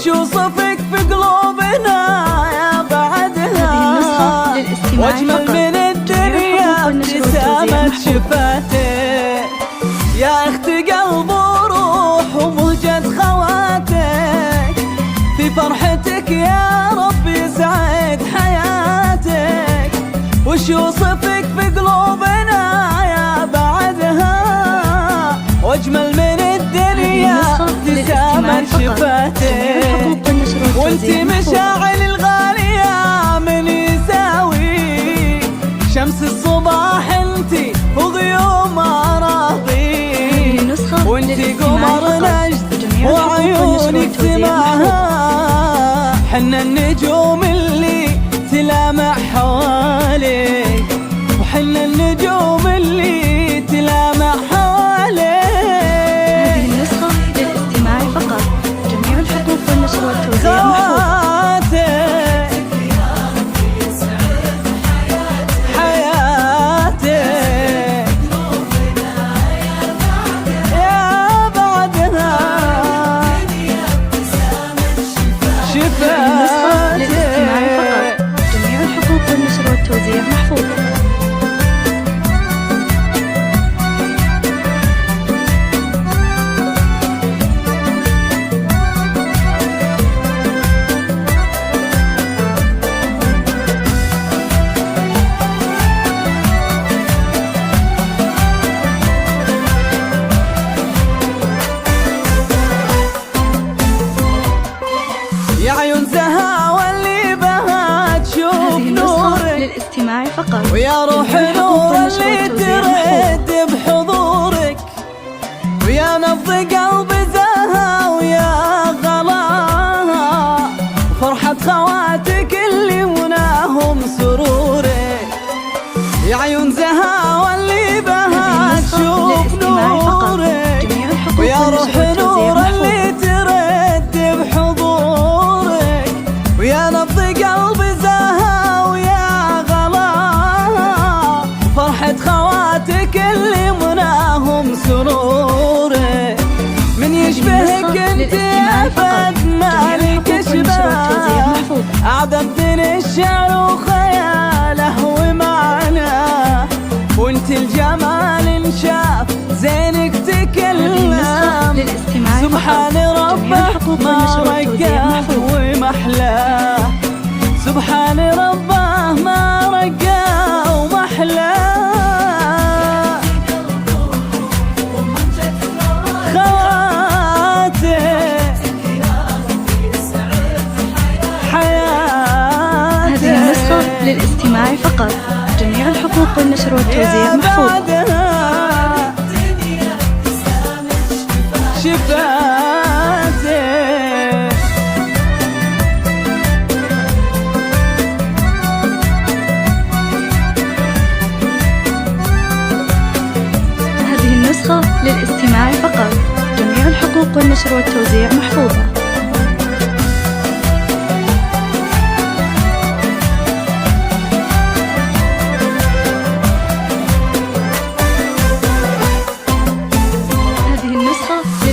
وش يوصفك في قلوبنا يا بعدها، واجمل من الدنيا ابتسامة شفاتك يا اخت قلب وروح ومهجة خواتك، في فرحتك يا رب يسعد حياتك. وش يوصفك في قلوبنا يا بعدها، واجمل من الدنيا ابتسامة شفاتك، وانتي مشاعل الغالية من يساوي شمس الصباح، انتي وغيوم اراضي، وانتي قمر نجد وعيونك سماها، حنا النجوم اللي تلامع حواليك، وحنا النجوم اللي تلامع حواليك. هذه النسخة للاستماع فقط، جميع الحقوق والنشر والتوزيع محفوظ. والتوزيع محفوظ. يا عيون زها واللي بها تشوف نورك للاستماع فقط، ويا روح نور اللي ترد بحضورك، ويا نبض قلب زها ويا غلاها، وفرحة خواتك اللي مناهم سرورك. يا عيون زها واللي بها تشوف نورك، ويا روح نور اللي ترد بحضورك، ويا نبض قلب زها ويا غلاها، فرحة خواتك اللي مناهم سرورك. من يشبهك انت ابد ما لك شبه، اعذب من الشعر وخياله ومعناه، وانت الجمال انشاف زينك تكلم، سبحان ربه ما رقاه ومحلاه، سبحان ربه ما رقاه ومحلاه. خواتك حياتك. هذه النسخة للاستماع فقط، جميع الحقوق والنشر والتوزيع محفوظ. هذه النسخة للاستماع فقط، جميع الحقوق والنشر والتوزيع محفوظة.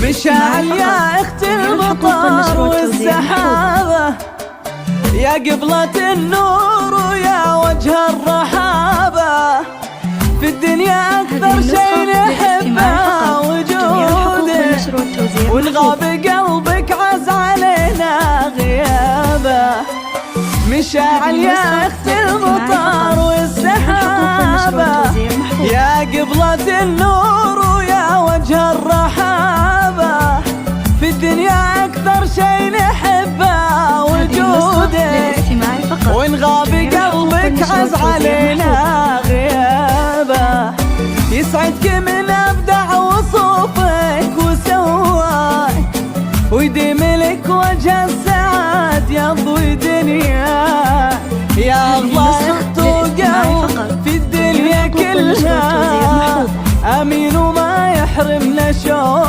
مشاعل يا اخت المطر والسحابة، يا قبلة النور ويا وجه الرحابة، في الدنيا أكثر شيء نحبه وجودك، ونغاب قلبك عز علينا غيابه. مشاعل يا اخت المطر والسحابة، يا قبلة النور ويا وجه الرحابة، في الدنيا أكثر شيء نحبه وجودك، ونغاب قلبك عز علينا غيابه. يسعدك من أبدع وصوفك وسواك، ويديم لك وجه السعاد يضوي دنيا، يا أغلى أخت وقلب في الدنيا كلها، أمين وما يحرمنا شوق.